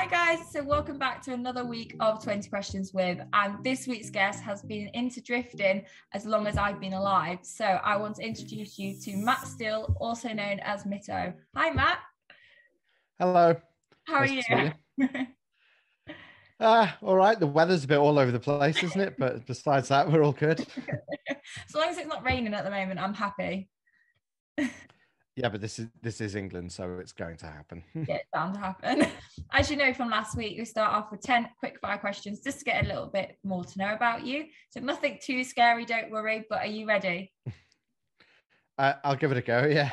Hi guys, so welcome back to another week of 20 Questions With, and this week's guest has been into drifting as long as I've been alive. So I want to introduce you to Matt Steele, also known as Mitto. Hi Matt. Hello. How are you? All right. The weather's a bit all over the place, isn't it? But besides that, we're all good. As long as it's not raining at the moment, I'm happy. Yeah, but this is England, so it's going to happen. Yeah, it's bound to happen. As you know from last week, we start off with 10 quickfire questions just to get a little bit more to know about you. So nothing too scary, don't worry, but are you ready? I'll give it a go, yeah.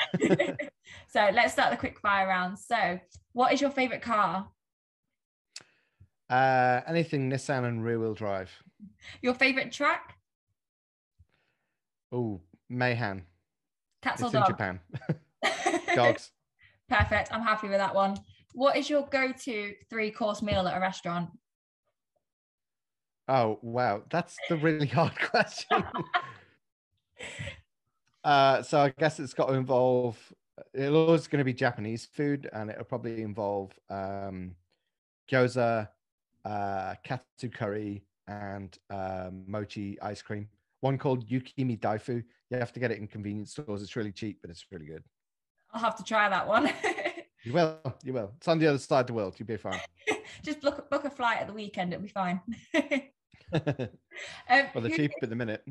So let's start the quickfire round. So what is your favourite car? Anything Nissan and rear-wheel drive. Your favourite track? Oh, Mayhem. Cats or it's dogs? In Japan. Dogs. Perfect. I'm happy with that one. What is your go-to 3-course meal at a restaurant? Oh, wow. That's the really hard question. So I guess it's got to involve, it's always going to be Japanese food, and it'll probably involve gyoza, katsu curry, and mochi ice cream. One called Yukimi Daifu. You have to get it in convenience stores. It's really cheap, but it's really good. I'll have to try that one. You will. It's on the other side of the world. You'll be fine. Just book a flight at the weekend. It'll be fine. Well, they're cheap at the minute.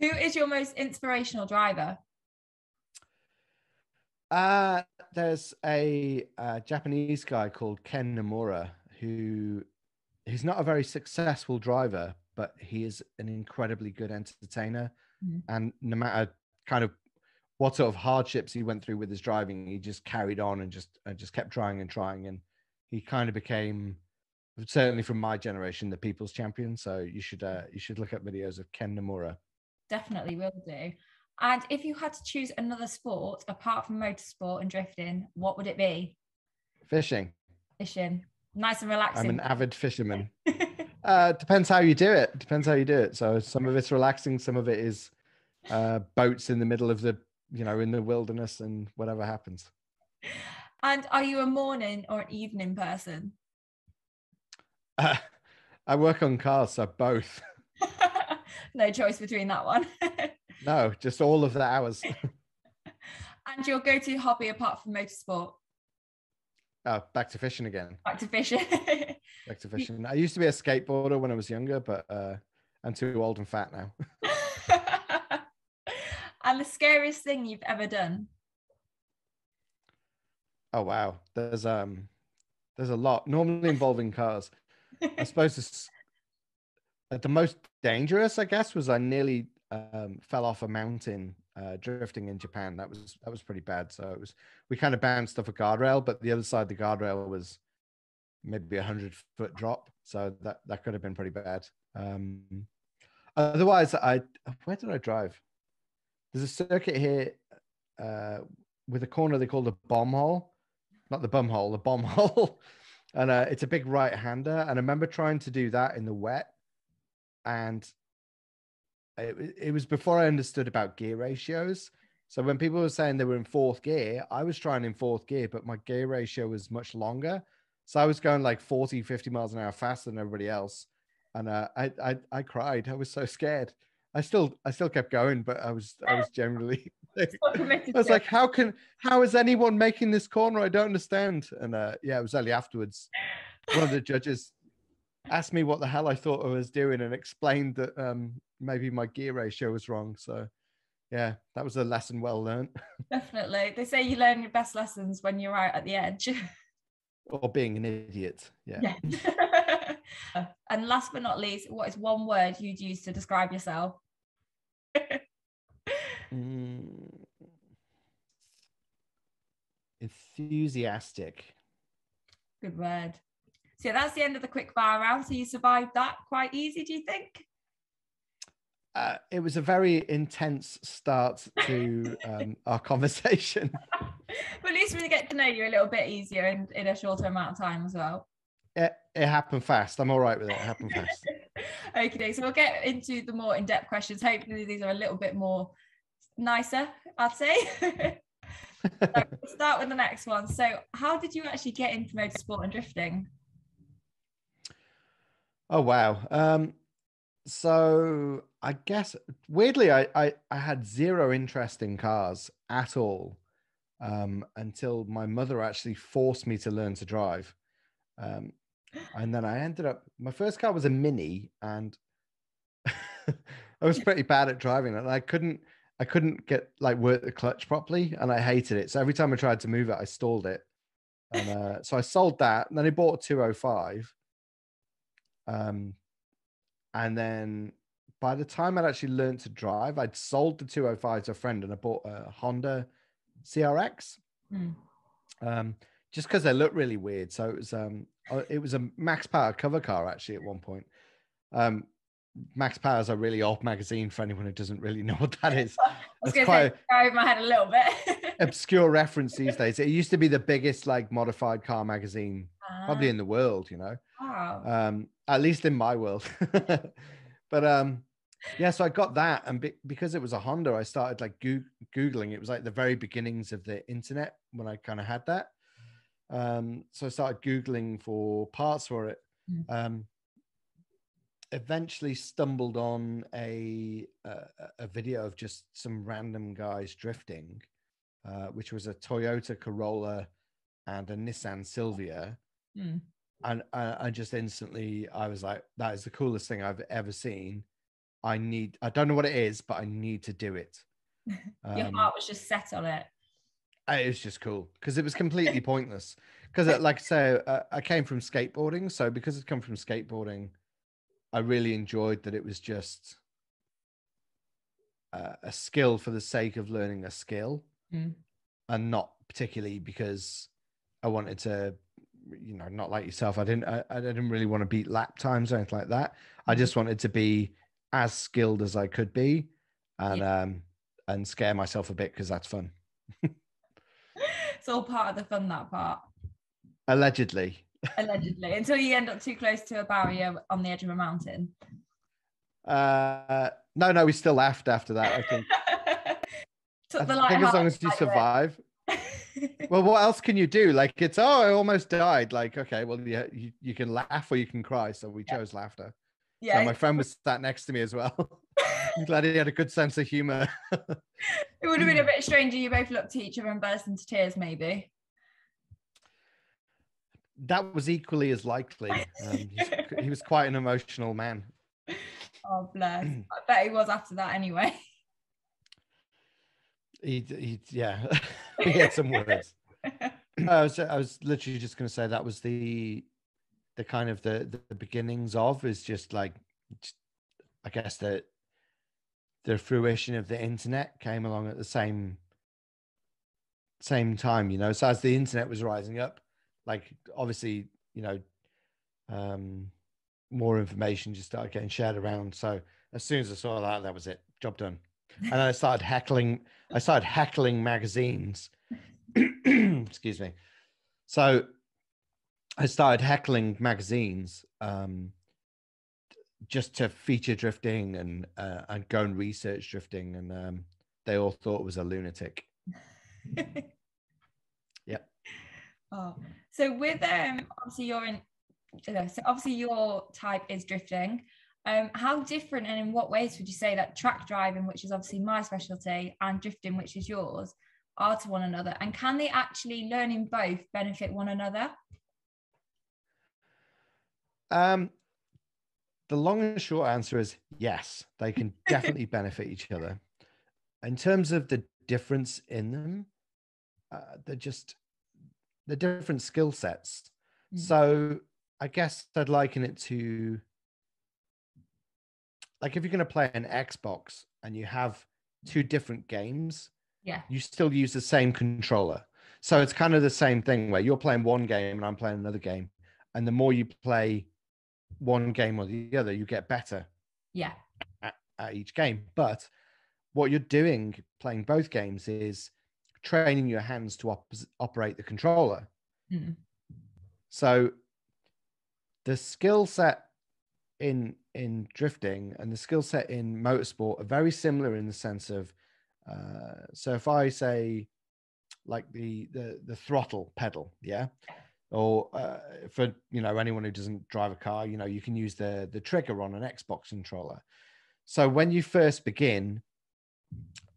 Who is your most inspirational driver? There's a Japanese guy called Ken Nomura he's not a very successful driver, but he is an incredibly good entertainer. Mm-hmm. And no matter kind of what sort of hardships he went through with his driving, he just carried on and just kept trying. And he kind of became, certainly from my generation, the people's champion. So you should look at videos of Ken Nomura. Definitely will do. And if you had to choose another sport apart from motorsport and drifting, what would it be? Fishing. Nice and relaxing. I'm an avid fisherman. Depends how you do it. So some of it's relaxing, some of it is boats in the middle of in the wilderness and whatever happens. And are you a morning or an evening person? I work on cars, so both. No choice between that one. No, just all of the hours. And your go-to hobby apart from motorsport? Back to fishing again. Back to fishing. I used to be a skateboarder when I was younger, but I'm too old and fat now. And the scariest thing you've ever done? Oh wow, there's a lot, normally involving cars. I suppose the most dangerous, I guess, was I nearly fell off a mountain drifting in Japan. That was pretty bad. So we kind of bounced off a guardrail, but the other side of the guardrail was maybe 100-foot drop. So that could have been pretty bad. Otherwise, where did I drive? There's a circuit here with a corner they call the bomb hole, not the bum hole, the bomb hole. And it's a big right-hander. And I remember trying to do that in the wet. And it was before I understood about gear ratios. So when people were saying they were in 4th gear, I was trying in 4th gear, but my gear ratio was much longer. So I was going like 40, 50 miles an hour faster than everybody else. And I cried. I was so scared. I still kept going, but I was generally I was like, how is anyone making this corner? I don't understand. And it was only afterwards one of the judges asked me what the hell I thought I was doing and explained that maybe my gear ratio was wrong. So yeah, that was a lesson well learned. Definitely. They say you learn your best lessons when you're out at the edge. Or being an idiot. Yeah. And last but not least, what is one word you'd use to describe yourself? Enthusiastic. Good word. So that's the end of the quick fire round. So you survived that quite easy, do you think? It was a very intense start to our conversation. But at least we get to know you a little bit easier in a shorter amount of time as well. It happened fast. I'm all right with it. It happened fast. Okay, so we'll get into the more in-depth questions. Hopefully these are a little bit more nicer, I'd say. So we'll start with the next one. So how did you actually get into motorsport and drifting? Oh, wow. So I guess weirdly, I had zero interest in cars at all until my mother actually forced me to learn to drive. And then I ended up, my first car was a Mini, and I was pretty bad at driving it. I couldn't get like work the clutch properly, and I hated it. So every time I tried to move it, I stalled it. And so I sold that, and then I bought a 205. And then by the time I'd actually learned to drive, I'd sold the 205 to a friend, and I bought a Honda CRX. Just because they look really weird. So it was a Max Power cover car actually at one point. Max Power is a really old magazine for anyone who doesn't really know what that is. I was going to say, over my head a little bit. Obscure reference these days. It used to be the biggest like modified car magazine probably in the world, you know. Wow. At least in my world. But yeah, so I got that, and because it was a Honda, I started like Googling. It was like the very beginnings of the internet when I kind of had that. So I started Googling for parts for it. Eventually stumbled on a video of just some random guys drifting, which was a Toyota Corolla and a Nissan Silvia. And I just instantly, I was like, that is the coolest thing I've ever seen. I don't know what it is, but I need to do it. Your heart was just set on it. It was just cool because it was completely pointless. Because like I say, I came from skateboarding. So because it come from skateboarding, I really enjoyed that it was just a skill for the sake of learning a skill, and not particularly because I wanted to, you know, not like yourself. I didn't really want to beat lap times or anything like that. I just wanted to be as skilled as I could be, and scare myself a bit because that's fun. It's all part of the fun, that part. Allegedly. Until you end up too close to a barrier on the edge of a mountain. No, we still laughed after that, I think. I think as long as you survive. Well, what else can you do? Like, it's, I almost died. Like, okay, well, yeah, you can laugh or you can cry. So we chose laughter. Yeah. So my friend was sat next to me as well. I'm glad he had a good sense of humor. It would have been a bit strange if you both looked at each other and burst into tears, maybe. That was equally as likely. He was quite an emotional man. Oh, bless. I bet he was after that anyway. He had some words. I was literally just going to say that was the kind of the beginnings of, is just like, I guess the fruition of the internet came along at the same time, you know. So as the internet was rising up, like obviously, you know, more information just started getting shared around. So as soon as I saw that was it, job done. And I started heckling magazines. Excuse me. So I started heckling magazines just to feature drifting and go and research drifting, and they all thought it was a lunatic. Yeah. Oh, so with obviously you're in. So obviously your type is drifting. How different and in what ways would you say that track driving, which is obviously my specialty, and drifting, which is yours, are to one another? And can they actually, learning both, benefit one another? The long and short answer is yes, they can definitely benefit each other. In terms of the difference in them, they're different skill sets. So I guess I'd liken it to, like, if you're going to play an Xbox and you have two different games, you still use the same controller. So it's kind of the same thing where you're playing one game and I'm playing another game. And the more you play one game or the other, you get better at each game. But what you're doing playing both games is training your hands to operate the controller. So the skill set in drifting and the skill set in motorsport are very similar in the sense of, so if I say, like the throttle pedal, yeah. Or for anyone who doesn't drive a car, you can use the trigger on an Xbox controller. So when you first begin,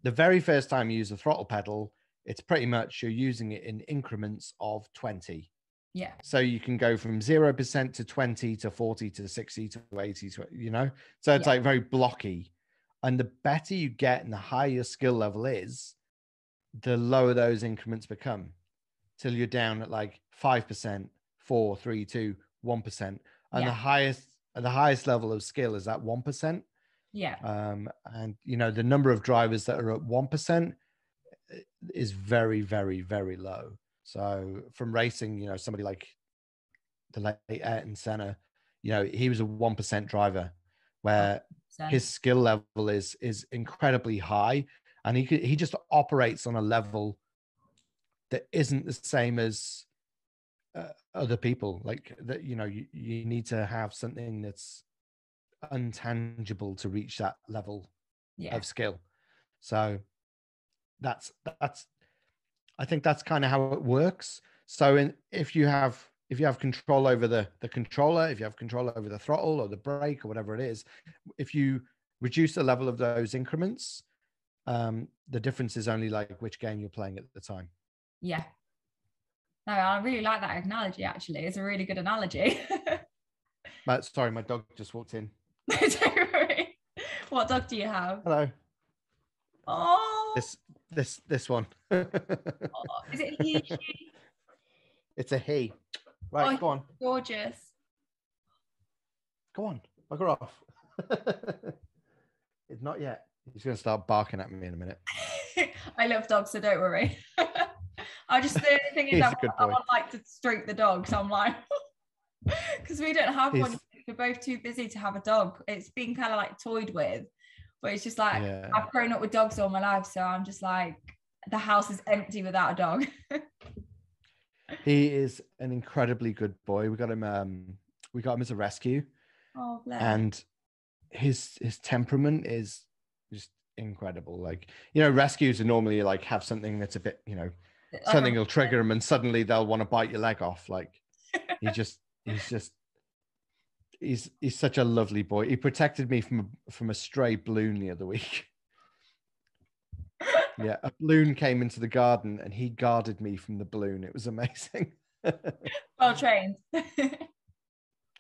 the very first time you use the throttle pedal, it's pretty much you're using it in increments of 20. Yeah. So you can go from 0% to 20 to 40 to 60 to 80 to, so it's like very blocky. And the better you get and the higher your skill level is, the lower those increments become, till you're down at like 5%, 4, 3, 2, 1%. And the highest level of skill is at 1%. Yeah. And the number of drivers that are at 1% is very, very, very low. So from racing, somebody like the late Ayrton Senna, he was a 1% driver, where 100%. his skill level is incredibly high, and he just operates on a level that isn't the same as other people. Like that, you need to have something that's untangible to reach that level of skill. So that's I think that's kind of how it works. So if you have control over the controller, if you have control over the throttle or the brake or whatever it is, if you reduce the level of those increments, the difference is only like which game you're playing at the time. Yeah. No, I really like that analogy, actually. It's a really good analogy. Sorry, my dog just walked in. Don't worry. What dog do you have? Hello. Oh. This one. Oh, is it he, she? It's a he. Right, go on. Gorgeous. Go on, bugger off. It's not yet. He's going to start barking at me in a minute. I love dogs, so don't worry. The thing is, I want like to stroke the dog, so I'm like, because we don't have one. We're both too busy to have a dog. It's been kind of like toyed with, but it's just like, I've grown up with dogs all my life, so I'm just like, the house is empty without a dog. He is an incredibly good boy. We got him as a rescue. Oh, bless. And his temperament is just incredible. Like, rescues are normally like have something that's a bit, something will trigger them and suddenly they'll want to bite your leg off. Like he's such a lovely boy. He protected me from a stray balloon the other week. Yeah, a balloon came into the garden and he guarded me from the balloon. It was amazing. Well trained.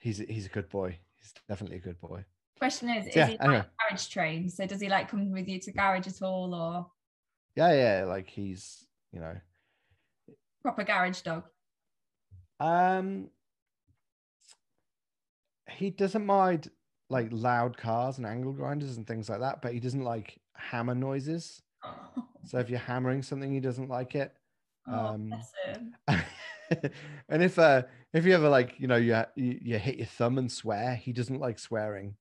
He's a good boy. He's definitely a good boy. Question is he like garage trained? So does he like come with you to garage at all, or? Yeah, like he's, proper garage dog. He doesn't mind like loud cars and angle grinders and things like that, but he doesn't like hammer noises. So if you're hammering something, he doesn't like it. Bless him. And if you ever like, you hit your thumb and swear, he doesn't like swearing.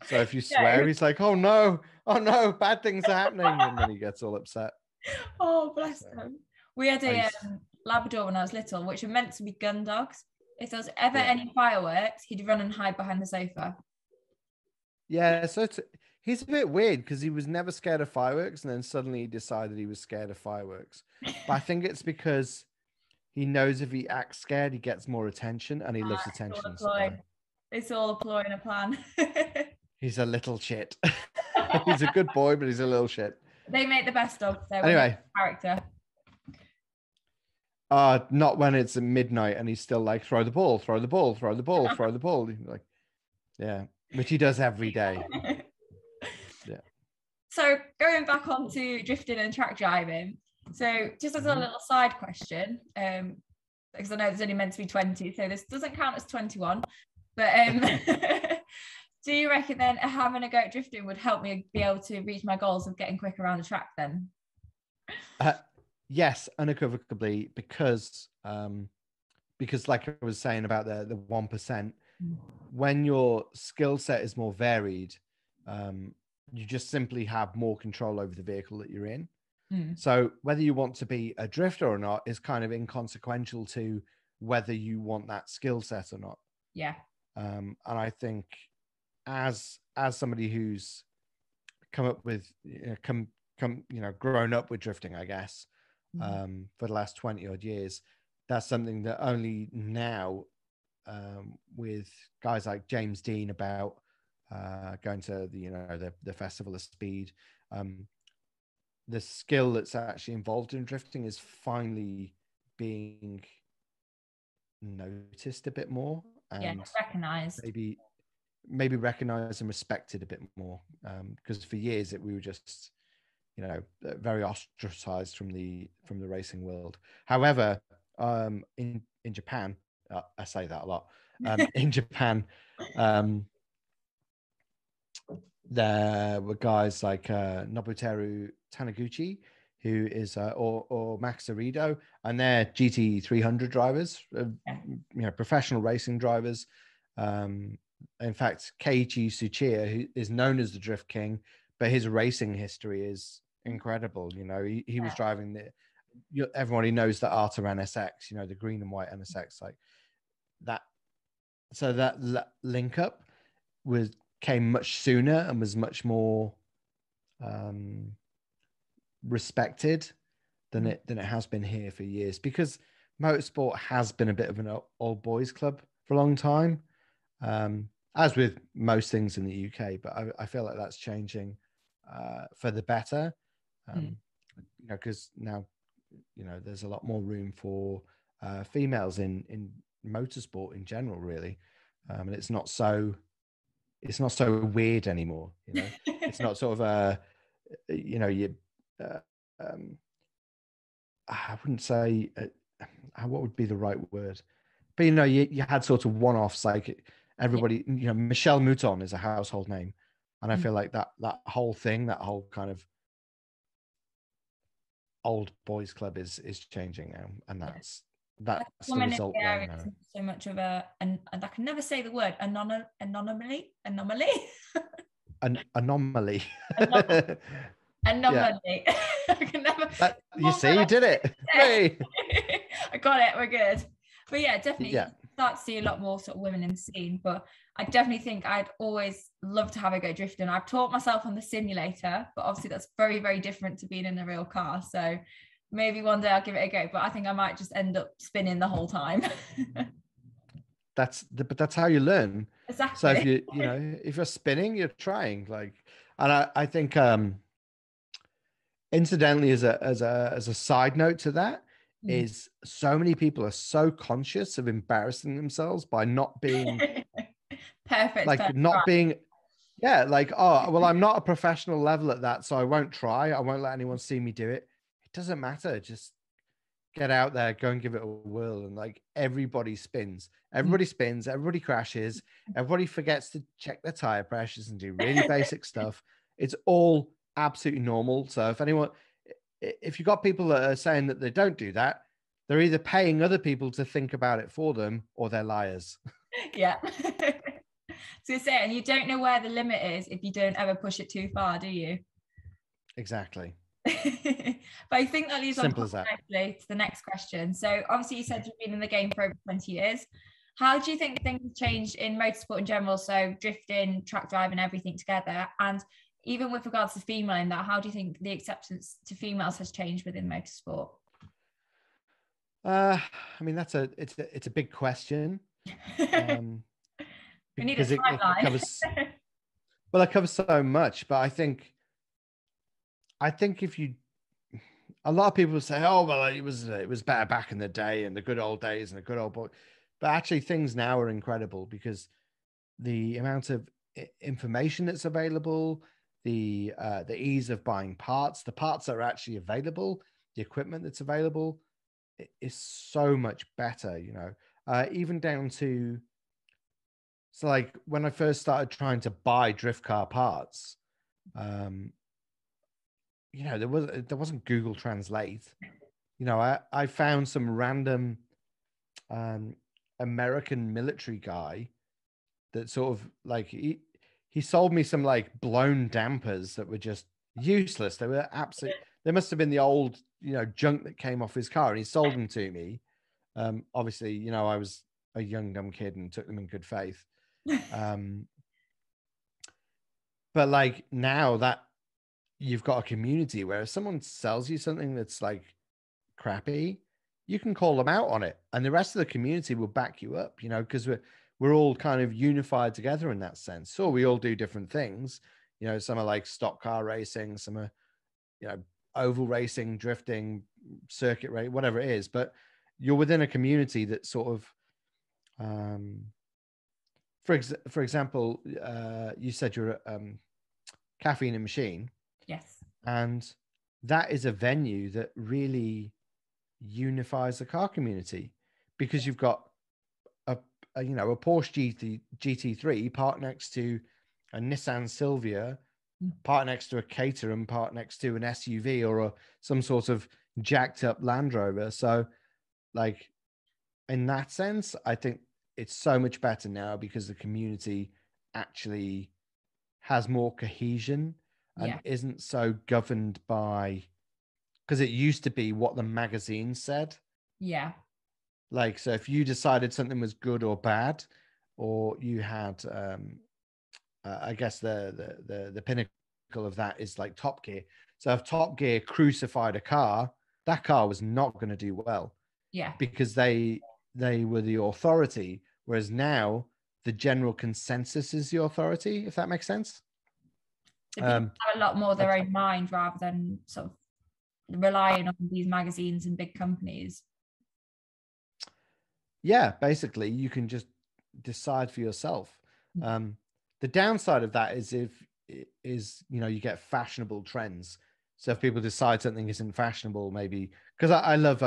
So if you swear, he's like, oh no, bad things are happening. And then he gets all upset. Oh, bless him. We had a Labrador when I was little, which were meant to be gun dogs. If there was ever any fireworks, he'd run and hide behind the sofa. Yeah, so he's a bit weird because he was never scared of fireworks, and then suddenly he decided he was scared of fireworks. But I think it's because he knows if he acts scared, he gets more attention, and he loves attention. It's all a ploy and a plan. He's a little shit. He's a good boy, but he's a little shit. They make the best dogs, though. Anyway, character. Not when it's midnight and he's still like, throw the ball. Like, yeah, which he does every day. Yeah. So going back on to drifting and track driving. So just as a little side question, because I know there's only meant to be 20, so this doesn't count as 21. But do you reckon then having a go at drifting would help me be able to reach my goals of getting quick around the track then? Yes, unequivocally, because like I was saying about the 1%, when your skill set is more varied, you just simply have more control over the vehicle that you're in. So whether you want to be a drifter or not is kind of inconsequential to whether you want that skill set or not. Yeah. And I think as somebody who's come up with, grown up with drifting, I guess, for the last 20 odd years. That's something that only now, with guys like James Dean about going to the Festival of Speed, the skill that's actually involved in drifting is finally being noticed a bit more, and recognized. Maybe recognized and respected a bit more, because for years we were just very ostracized from the racing world. However, in Japan, I say that a lot. In Japan, there were guys like Nobuteru Taniguchi, who is or Max Arrido, and they're GT 300 drivers, professional racing drivers. In fact, Keiichi Tsuchiya, who is known as the Drift King, but his racing history is incredible. He was driving everybody knows the Arta NSX, the green and white NSX, like that. So that link up came much sooner and was much more respected than it has been here for years, because motorsport has been a bit of an old boys club for a long time, as with most things in the UK. But I feel like that's changing for the better, because now there's a lot more room for females in motorsport in general, really, and it's not so weird anymore. It's not sort of I wouldn't say what would be the right word, but you had sort of one-offs, like everybody, Michelle Mouton is a household name, and I feel like that whole thing, that whole kind of old boys club is changing now, and that's the result. So much of and I can never say the word anomaly. Anomaly. Anomaly. I can never. You see, you did it. Hey. I got it. We're good. But yeah, definitely. Yeah. Start to see a lot more sort of women in the scene. But I definitely think I'd always love to have a go drifting. I've taught myself on the simulator, but obviously that's very, very different to being in a real car. So maybe one day I'll give it a go. But I think I might just end up spinning the whole time. But that's how you learn. Exactly. So if if you're spinning, you're trying. And I think incidentally, as a side note to that, is so many people are so conscious of embarrassing themselves by not being perfect, being oh, well, I'm not a professional level at that, so I won't try. I won't let anyone see me do it. It doesn't matter. Just get out there, go and give it a whirl. And everybody spins, everybody crashes, everybody forgets to check their tire pressures and do really basic stuff. It's all absolutely normal. So if you've got people that are saying that they don't do that, they're either paying other people to think about it for them, or they're liars. Yeah. So say, and you don't know where the limit is if you don't ever push it too far, do you? Exactly. But I think that leads Simple on as that. nicely to the next question. So obviously you said you've been in the game for over 20 years. How do you think things have changed in motorsport in general? So drifting, track driving, everything together. And even with regards to female in that, how do you think the acceptance to females has changed within motorsport? I mean, it's a big question. We need a timeline. It covers so much, but I think if you, a lot of people say, oh, well, it was better back in the day and the good old days and the good old boy. But actually things now are incredible, because the amount of information that's available, the ease of buying parts, the parts that are actually available, the equipment that's available is so much better, even down to, so like when I first started trying to buy drift car parts, there wasn't Google Translate. I found some random American military guy that sort of he sold me some blown dampers that were just useless. They were they must have been the old junk that came off his car, and he sold them to me. Obviously, I was a young dumb kid and took them in good faith. But now that you've got a community where if someone sells you something that's crappy, you can call them out on it, and the rest of the community will back you up, you know, because we're all kind of unified together in that sense. So we all do different things, you know. Some are like stock car racing, some are, you know, oval racing, drifting, circuit race, whatever it is. But you're within a community that sort of, for example, you said you're at Caffeine and Machine. Yes. And that is a venue that really unifies the car community, because you've got a you know, a Porsche GT3 parked next to a Nissan Silvia, parked next to a Caterham, parked next to an SUV or some sort of jacked up Land Rover. So like, in that sense, I think it's so much better now because the community actually has more cohesion and isn't so governed by, because it used to be what the magazine said. Yeah. Like, so if you decided something was good or bad, or you had, I guess the pinnacle of that is like Top Gear. So if Top Gear crucified a car, that car was not going to do well. Yeah. Because they were the authority, whereas now the general consensus is the authority, if that makes sense. So people have a lot more their own mind rather than sort of relying on these magazines and big companies. Yeah, basically, you can just decide for yourself. The downside of that is you know, you get fashionable trends. So if people decide something isn't fashionable, maybe, because I love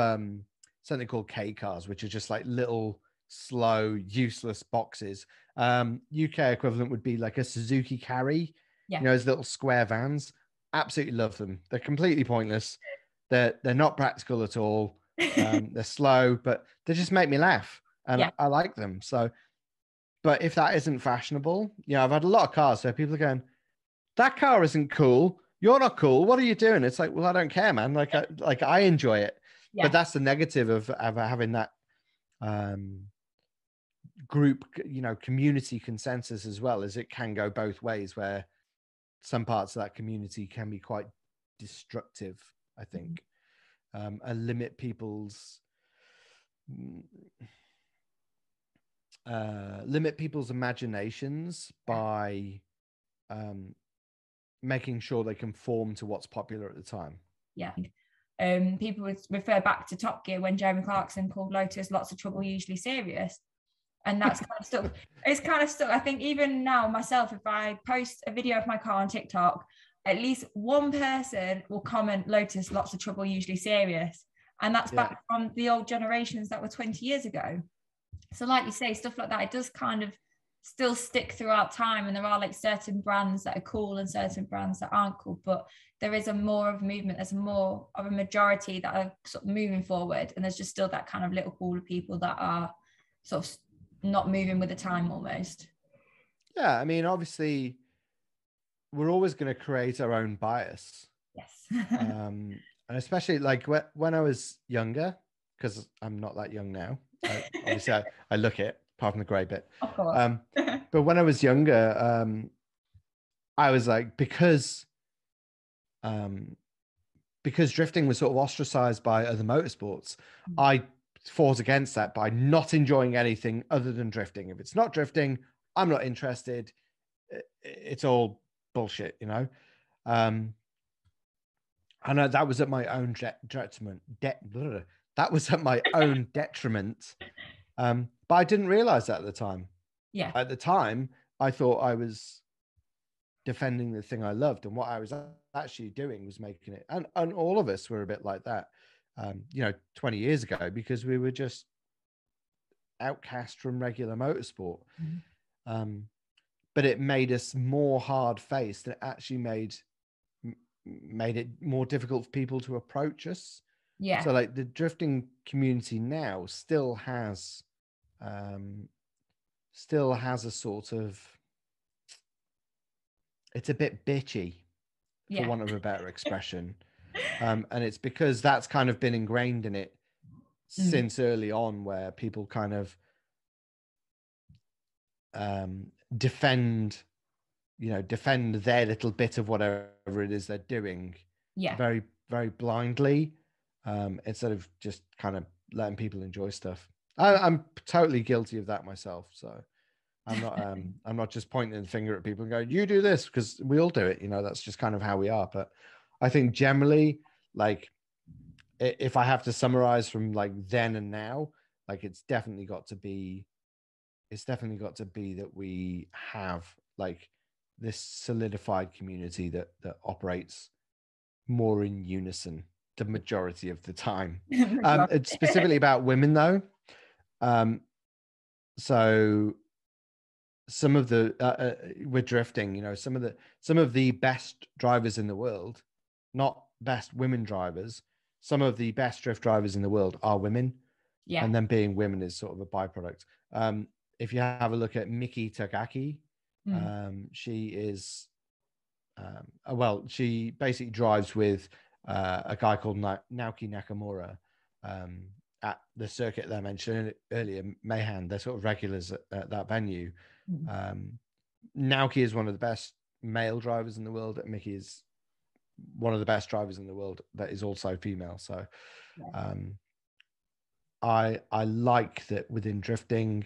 something called K cars, which are just like little slow, useless boxes. UK equivalent would be like a Suzuki Carry, you know, those little square vans. Absolutely love them. They're completely pointless. They're not practical at all. They're slow, but they just make me laugh, and I like them. So, but if that isn't fashionable, you know, I've had a lot of cars where people are going, that car isn't cool. You're not cool. What are you doing? It's like, well, I don't care, man. Like, I enjoy it. But that's the negative of having that group, you know, community consensus as well, as it can go both ways, where some parts of that community can be quite destructive, I think, and limit people's imaginations by making sure they conform to what's popular at the time. Yeah. People would refer back to Top Gear when Jeremy Clarkson called Lotus Lots of Trouble Usually Serious. And that's kind of stuck. It's kind of stuck. I think even now myself, if I post a video of my car on TikTok, at least one person will comment Lotus Lots of Trouble Usually Serious. And that's back from the old generations that were 20 years ago. So like you say, stuff like that, it does kind of still stick throughout time. And there are like certain brands that are cool and certain brands that aren't cool. But there is a more of a movement. There's more of a majority that are sort of moving forward. And there's just still that kind of little pool of people that are sort of not moving with the time almost. Yeah, I mean, obviously, we're always going to create our own bias. Yes. And especially like when I was younger, because I'm not that young now. Obviously, I look it, apart from the grey bit. Of course. But when I was younger, I was like, because drifting was sort of ostracized by other motorsports, I fought against that by not enjoying anything other than drifting. If it's not drifting, I'm not interested. It's all bullshit, you know. And that was at my own detriment. That was at my own detriment. But I didn't realize that at the time. Yeah. At the time, I thought I was defending the thing I loved, and what I was actually doing was making it. And all of us were a bit like that, you know, 20 years ago, because we were just outcast from regular motorsport. But it made us more hard-faced, and it actually made it more difficult for people to approach us. Yeah. So like the drifting community now still has a sort of, it's a bit bitchy, for want of a better expression. And it's because that's kind of been ingrained in it since early on, where people kind of defend their little bit of whatever it is they're doing very, very blindly. instead of just kind of letting people enjoy stuff. I'm totally guilty of that myself. So I'm not just pointing the finger at people and going, you do this, because we all do it. You know, that's just kind of how we are. But I think generally, like, if I have to summarize from like then and now, like it's definitely got to be that we have like this solidified community that operates more in unison the majority of the time. It's specifically about women though. So some of the with drifting, you know, some of the best drivers in the world, not best women drivers, some of the best drift drivers in the world are women. Yeah. And then being women is sort of a byproduct. If you have a look at Miki Takaki, she is she basically drives with a guy called Naoki Nakamura at the circuit that I mentioned earlier, Mayhan. They're sort of regulars at that venue. Naoki is one of the best male drivers in the world. Miki is one of the best drivers in the world that is also female. So I like that within drifting,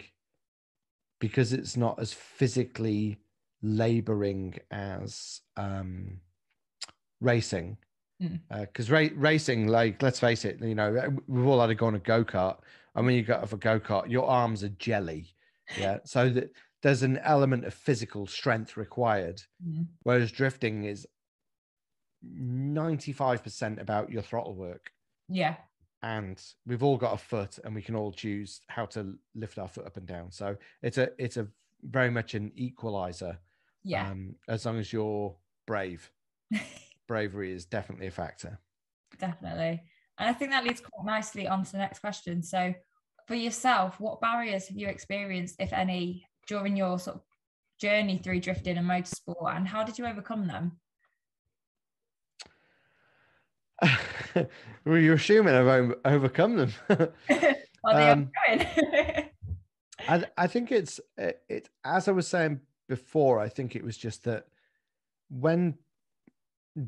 because it's not as physically laboring as racing. Because racing, like, let's face it, you know, we've all had to go on a go-kart, and when you go off a go-kart, your arms are jelly. Yeah. So that there's an element of physical strength required, whereas drifting is 95% about your throttle work. Yeah. And we've all got a foot, and we can all choose how to lift our foot up and down. So it's a very much an equalizer. Yeah. As long as you're brave. Bravery is definitely a factor. Definitely. And I think that leads quite nicely on to the next question. So for yourself, what barriers have you experienced, if any, during your sort of journey through drifting and motorsport, and how did you overcome them? Well, you're assuming I've overcome them. Are they ongoing? I think it's as I was saying before, I think it was just that when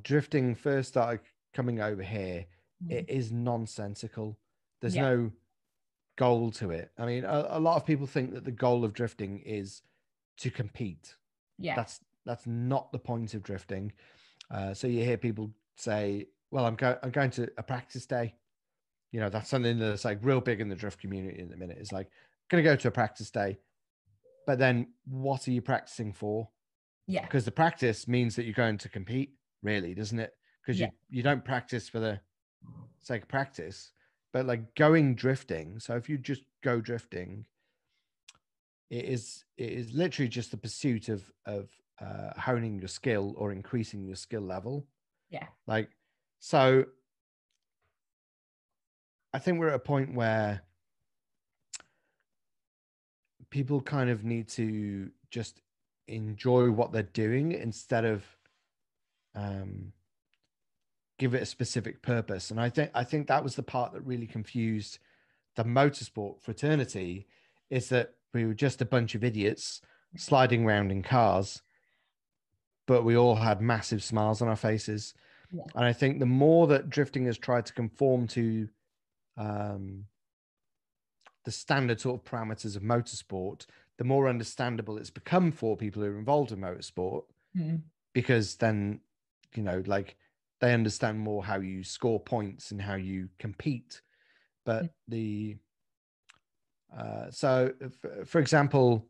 drifting first started coming over here, it is nonsensical. There's no goal to it. I mean, a lot of people think that the goal of drifting is to compete. Yeah. That's not the point of drifting. So you hear people say, well, I'm going to a practice day. You know, that's something that's like real big in the drift community in the minute. It's like, going to go to a practice day, but then what are you practicing for? Yeah. Because the practice means that you're going to compete, really, doesn't it? Because you don't practice for the sake of practice, but like going drifting. So if you just go drifting, it is literally just the pursuit of honing your skill or increasing your skill level. Yeah. Like, so I think we're at a point where people kind of need to just enjoy what they're doing instead of give it a specific purpose. And I think that was the part that really confused the motorsport fraternity, is that we were just a bunch of idiots sliding around in cars, but we all had massive smiles on our faces. Yeah. And I think the more that drifting has tried to conform to the standard sort of parameters of motorsport, the more understandable it's become for people who are involved in motorsport, because then, you know, like they understand more how you score points and how you compete. But so for example,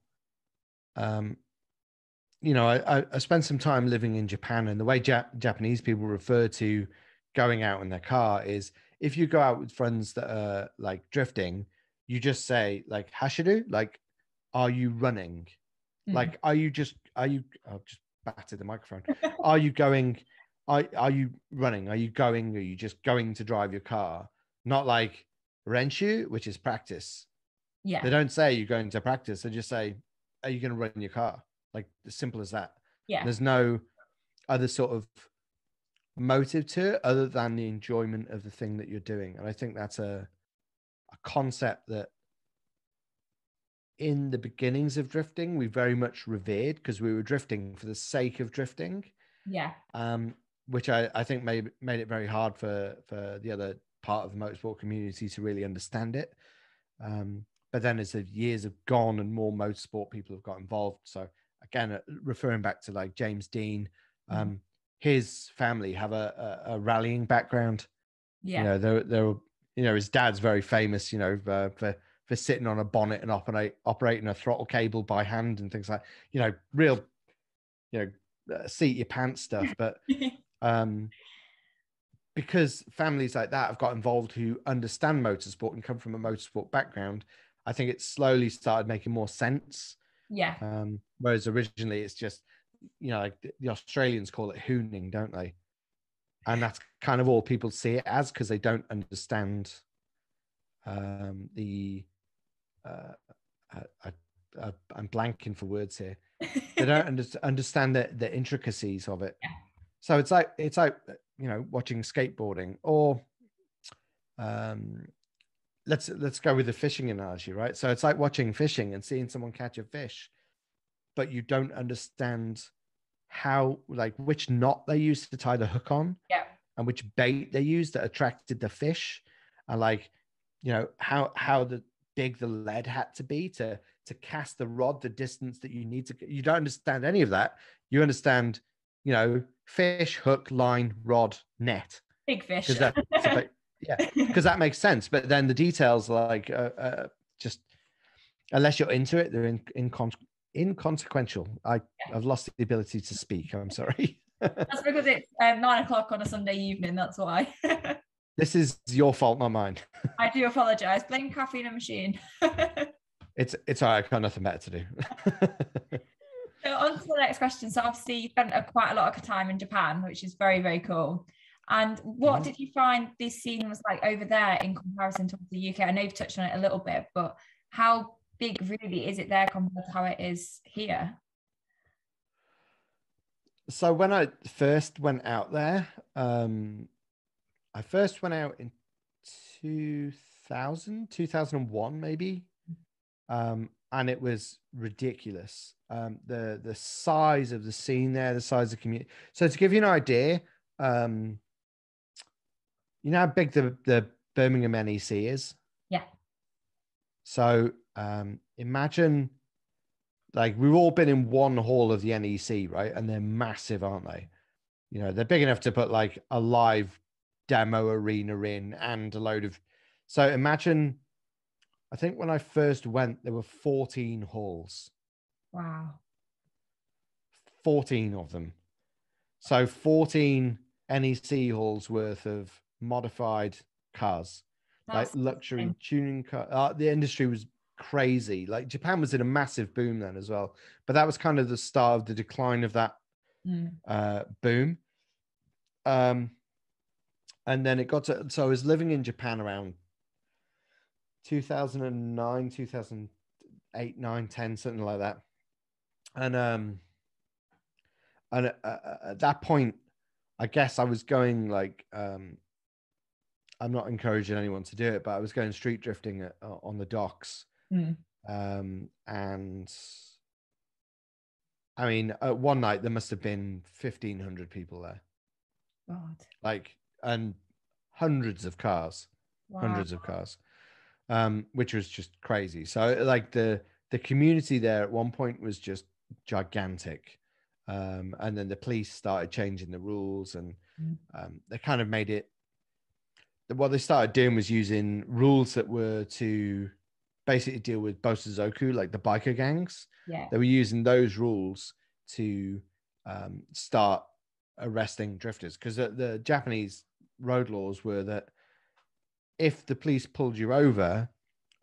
you know, I spent some time living in Japan, and the way Japanese people refer to going out in their car is, if you go out with friends that are like drifting, you just say like hashiru, like, are you running? Like, I'll just battered the microphone. Are you going? Are you running? Are you going? Are you just going to drive your car? Not like renshu, which is practice. Yeah. They don't say you're going to practice. They just say, are you going to run your car? Like, as simple as that. Yeah. There's no other sort of motive to it other than the enjoyment of the thing that you're doing. And I think that's a concept that in the beginnings of drifting, we very much revered, because we were drifting for the sake of drifting. Yeah. Which I think made it very hard for the other part of the motorsport community to really understand it. But then as the years have gone and more motorsport people have got involved. So again, referring back to like James Dean, his family have a rallying background. Yeah. You know, they're you know, his dad's very famous, you know, for sitting on a bonnet and operating a throttle cable by hand and things like, you know, real, you know, seat your pants stuff. But because families like that have got involved who understand motorsport and come from a motorsport background, I think it slowly started making more sense. Yeah. Whereas originally it's just, you know, like the Australians call it hooning, don't they? And that's kind of all people see it as, because they don't understand I'm blanking for words here. They don't understand the intricacies of it. Yeah. So it's like, you know, watching skateboarding, or let's go with the fishing analogy, right? So it's like watching fishing and seeing someone catch a fish, but you don't understand how, like, which knot they used to tie the hook on, Yeah. and which bait they used that attracted the fish, and like, you know, how big the lead had to be to cast the rod the distance that you need to. You don't understand any of that. You understand, you know, fish, hook, line, rod, net. Big fish. Because because that makes sense. But then the details, like, just unless you're into it, they're inconsequential. I've lost the ability to speak. I'm sorry. That's because it's 9:00 on a Sunday evening. That's why. This is your fault, not mine. I do apologize. Blame caffeine and machine. It's all right. I've got nothing better to do. So on to the next question. So obviously you spent quite a lot of time in Japan, which is very, very cool. And what did you find this scene was like over there in comparison to the UK? I know you've touched on it a little bit, but how big really is it there compared to how it is here? So when I first went out there, I first went out in 2001 maybe. And it was ridiculous. The size of the scene there, the size of the community. So to give you an idea, you know how big the Birmingham NEC is? Yeah. So imagine, like, we've all been in one hall of the NEC, right? And they're massive, aren't they? You know, they're big enough to put like a live demo arena in and a load of. So imagine, I think when I first went, there were 14 halls. Wow. 14 of them. So 14 NEC halls worth of modified cars. That's like luxury insane. Tuning car. The industry was crazy. Like Japan was in a massive boom then as well. But that was kind of the start of the decline of that boom. And then it got to, so I was living in Japan around 2009, 2008, 9, 10, something like that. And at that point, I guess I was going like, I'm not encouraging anyone to do it, but I was going street drifting on the docks. And I mean, one night there must have been 1,500 people there. God. Like, and hundreds of cars, which was just crazy. So like the community there at one point was just gigantic. And then the police started changing the rules, and they kind of made it, what they started doing was using rules that were to basically deal with Bosozoku, like the biker gangs. Yeah. They were using those rules to start arresting drifters, because the Japanese road laws were that if the police pulled you over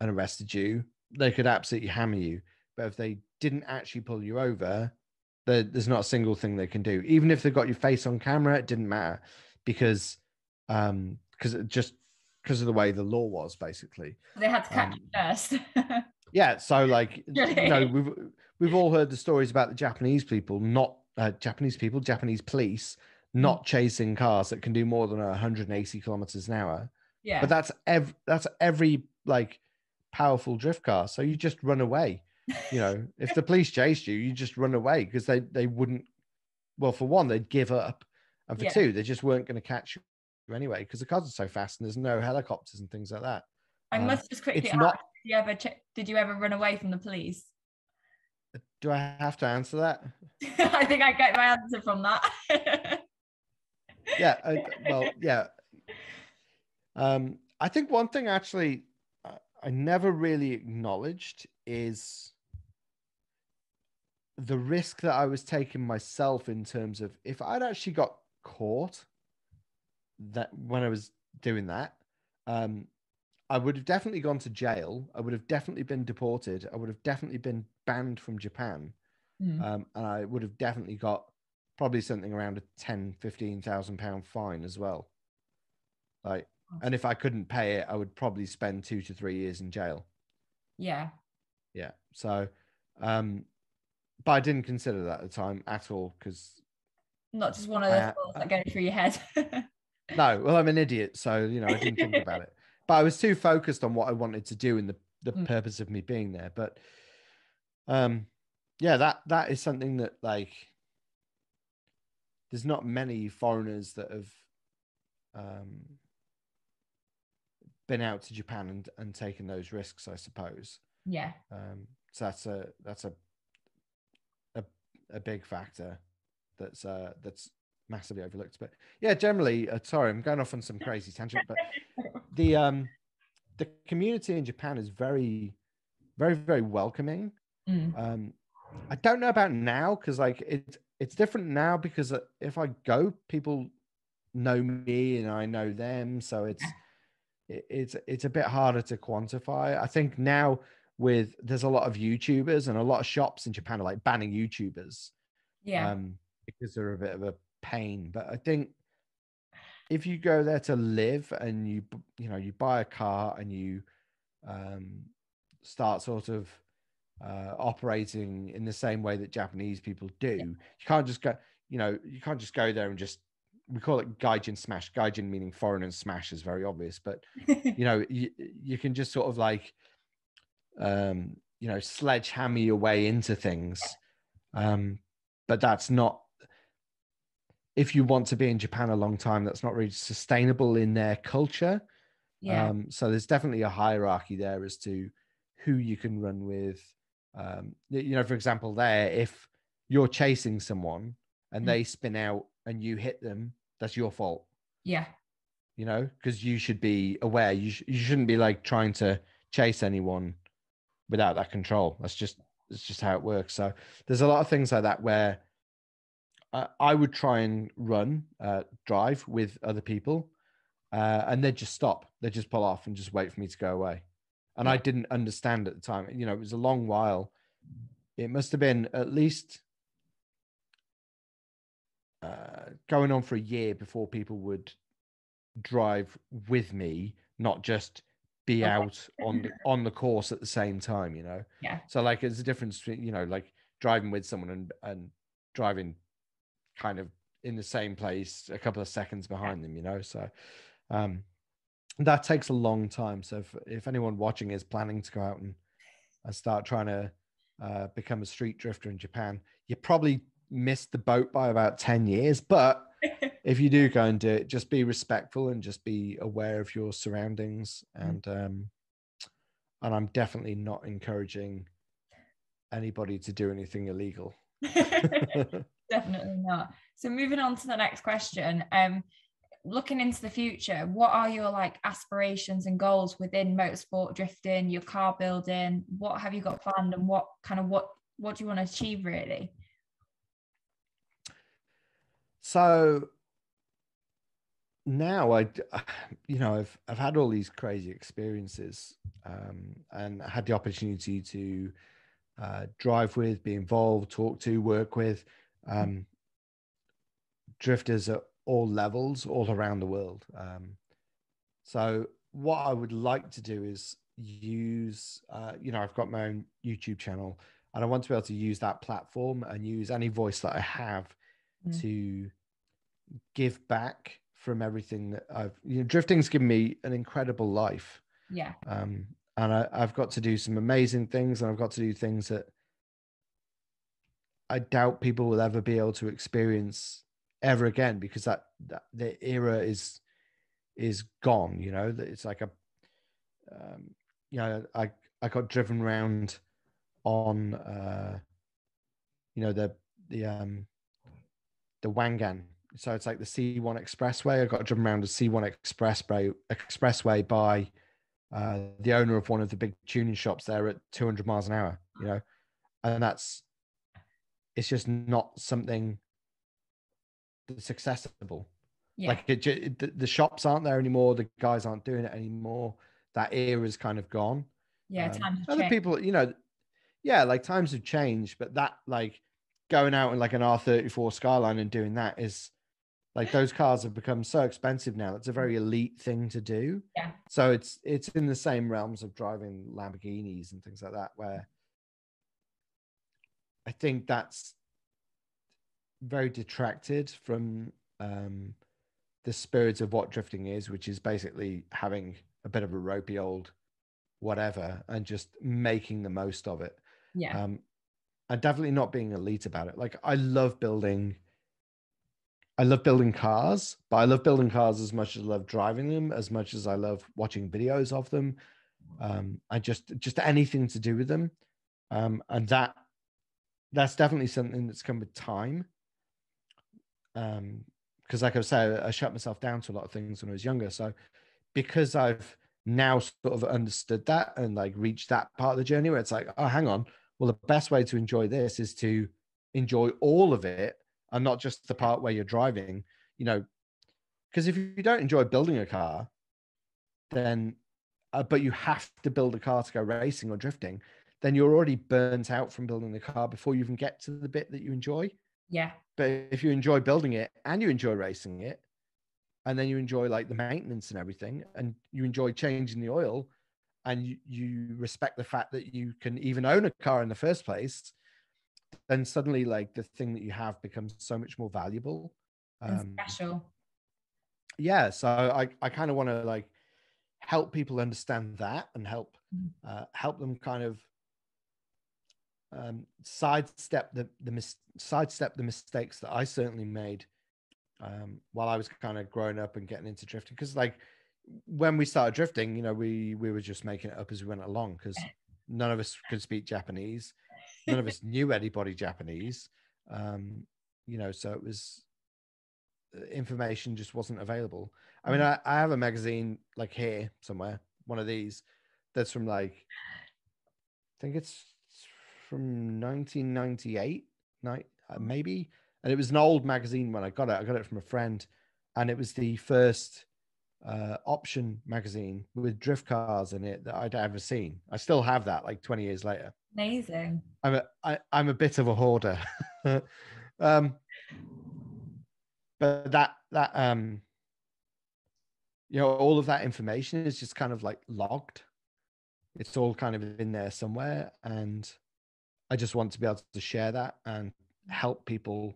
and arrested you, they could absolutely hammer you. But if they didn't actually pull you over, there's not a single thing they can do. Even if they got your face on camera, it didn't matter, because of the way the law was, basically. They had to catch you first. Yeah, so like, you know, we've all heard the stories about the Japanese police not chasing cars that can do more than 180 kilometers an hour. Yeah. But that's every like powerful drift car. So you just run away. You know, if the police chased you, you just run away, because they wouldn't. Well, for one, they'd give up, and for two, they just weren't going to catch anyway, because the cars are so fast and there's no helicopters and things like that. I must just quickly It's ask, not. did you ever run away from the police? Do I have to answer that? I think I get my answer from that. Yeah. Well, yeah. I think one thing actually I never really acknowledged is the risk that I was taking myself in terms of if I'd actually got caught that when I was doing that, I would have definitely gone to jail. I would have definitely been deported. I would have definitely been banned from Japan. And I would have definitely got probably something around a 10,000-15,000 pound fine as well. Like, and if I couldn't pay it, I would probably spend 2 to 3 years in jail. Yeah. Yeah. So, but I didn't consider that at the time at all because not just one of the thoughts that go through your head. No, well, I'm an idiot, so I didn't think about it. But I was too focused on what I wanted to do and the purpose of me being there. But yeah, that is something that like there's not many foreigners that have been out to Japan and taken those risks, I suppose. Yeah. So that's a big factor that's massively overlooked. But yeah, generally, sorry, I'm going off on some crazy tangent, but the community in Japan is very, very, very welcoming. I don't know about now because like it's different now because if I go, people know me and I know them, so it's a bit harder to quantify. I think now there's a lot of YouTubers and a lot of shops in Japan are like banning YouTubers, because they're a bit of a pain. But I think if you go there to live and you buy a car and you start sort of operating in the same way that Japanese people do, you can't just go, you can't just go there and just, we call it gaijin smash. Gaijin meaning foreign and smash is very obvious, but you can just sort of like, sledgehammer your way into things. But that's not, if you want to be in Japan a long time, that's not really sustainable in their culture. Yeah. So there's definitely a hierarchy there as to who you can run with. For example, there, if you're chasing someone and they spin out and you hit them, that's your fault. Yeah. Because you should be aware. You shouldn't be like trying to chase anyone without that control. It's just how it works. So there's a lot of things like that where I would try and drive with other people, and they'd just stop. They'd just pull off and just wait for me to go away. And I didn't understand at the time. It was a long while. It must have been at least going on for a year before people would drive with me, not just be out on the course at the same time. Yeah. So like, there's a difference between like driving with someone and driving kind of in the same place a couple of seconds behind them. So that takes a long time. So if anyone watching is planning to go out and start trying to become a street drifter in Japan, you probably missed the boat by about 10 years. But if you do go and do it, just be respectful and just be aware of your surroundings. And I'm definitely not encouraging anybody to do anything illegal. Definitely not. So moving on to the next question, looking into the future, what are your like aspirations and goals within motorsport drifting, your car building? What have you got planned, and what do you want to achieve really? So now I've had all these crazy experiences, and I had the opportunity to drive with, be involved, talk to, work with drifters at all levels, all around the world. So what I would like to do is use, I've got my own YouTube channel, and I want to be able to use that platform and use any voice that I have to give back from everything that drifting's given me an incredible life. Yeah. And I've got to do some amazing things, and I've got to do things that I doubt people will ever be able to experience ever again, because that the era is is gone. You know, it's like a, you know, I got driven around on, you know, the Wangan. So it's like the C1 Expressway. I got driven around the C1 Expressway by the owner of one of the big tuning shops there at 200 miles an hour, you know, and it's just not something that's accessible. Yeah. Like the shops aren't there anymore. The guys aren't doing it anymore. That era is kind of gone. Yeah. Times have Other changed. people, you know, yeah, like times have changed, but that like going out in like an R34 Skyline and doing that is like, those cars have become so expensive now. It's a very elite thing to do. Yeah. So it's in the same realms of driving Lamborghinis and things like that, where I think that's very detracted from the spirit of what drifting is, which is basically having a bit of a ropey old whatever and just making the most of it. Yeah. And definitely not being elite about it. Like, I love building cars, but I love building cars as much as I love driving them, as much as I love watching videos of them. I just anything to do with them. And that's definitely something that's come with time. Because like I said, I shut myself down to a lot of things when I was younger. So because I've now sort of understood that and like reached that part of the journey where it's like, oh, hang on. Well, the best way to enjoy this is to enjoy all of it and not just the part where you're driving, you know, because if you don't enjoy building a car, then, but you have to build a car to go racing or drifting, then you're already burnt out from building the car before you even get to the bit that you enjoy. Yeah. But if you enjoy building it and you enjoy racing it, and then you enjoy like the maintenance and everything, and you enjoy changing the oil, and you respect the fact that you can even own a car in the first place, then suddenly like the thing that you have becomes so much more valuable And special. Yeah, so I kind of want to like help people understand that and help them kind of sidestep the mistakes that I certainly made while I was kind of growing up and getting into drifting. Because like when we started drifting, you know, we were just making it up as we went along, because none of us could speak Japanese, none of us knew anybody Japanese, you know, so it was, information just wasn't available. I mean, I have a magazine like here somewhere, one of these, that's from like, I think it's from 1998, maybe. And it was an old magazine when I got it. I got it from a friend, and it was the first option magazine with drift cars in it that I'd ever seen. I still have that like 20 years later. Amazing. I'm a bit of a hoarder. But that you know, all of that information is just kind of like logged. It's all kind of in there somewhere, and I just want to be able to share that and help people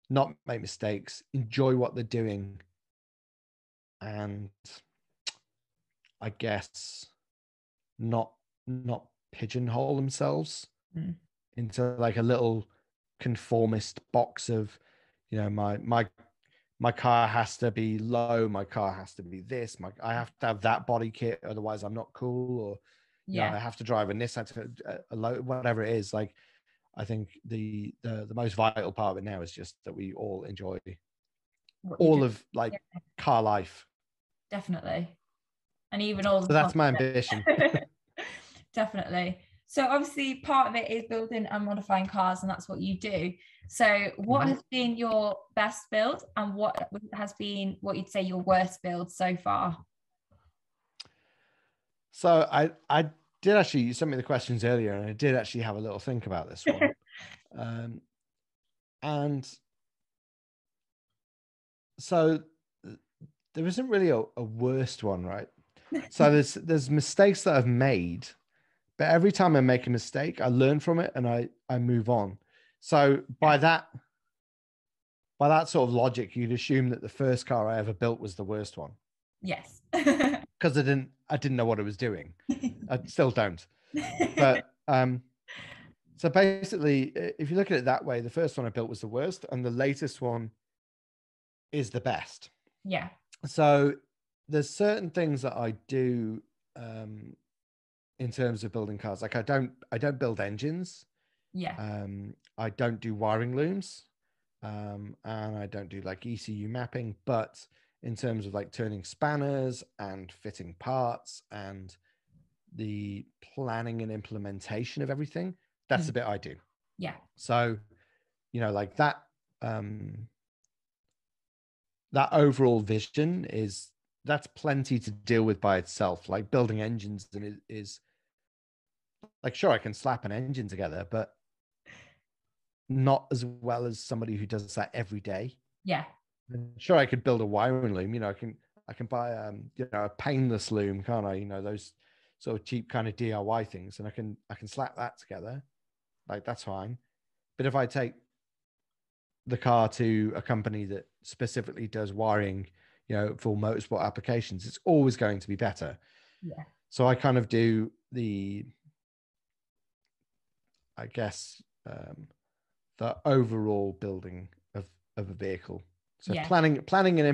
not make mistakes, enjoy what they're doing, and I guess not pigeonhole themselves into like a little conformist box of, you know, my car has to be low, my car has to be this, I have to have that body kit, otherwise I'm not cool, or you know, I have to drive a Nissan, a low, whatever it is. Like, I think the most vital part of it now is just that we all enjoy all of like car life. Definitely. And even all the so that's my ambition. Definitely. So obviously part of it is building and modifying cars, and that's what you do. So what has been your best build, and what has been what you'd say your worst build so far? So I did actually, you sent me the questions earlier, and I did actually have a little think about this one. And so there isn't really a worst one, right? So there's mistakes that I've made, but every time I make a mistake, I learn from it and I move on. So by that sort of logic, you'd assume that the first car I ever built was the worst one. Yes. Because I didn't know what I was doing. I still don't. But so basically, if you look at it that way, the first one I built was the worst, and the latest one is the best. Yeah. So there's certain things that I do in terms of building cars. Like I don't build engines. Yeah. I don't do wiring looms. And I don't do like ECU mapping, but in terms of like turning spanners and fitting parts and the planning and implementation of everything, that's the bit I do. Yeah. So, like that overall vision that's plenty to deal with by itself. Like building engines and it is like, sure, I can slap an engine together, but not as well as somebody who does that every day. Yeah. Sure, I could build a wiring loom. I can buy a painless loom, can't I? Those sort of cheap kind of DIY things, and I can slap that together. Like that's fine. But if I take the car to a company that specifically does wiring, for motorsport applications, it's always going to be better. Yeah. So I kind of do I guess, the overall building of a vehicle. So Yeah. planning and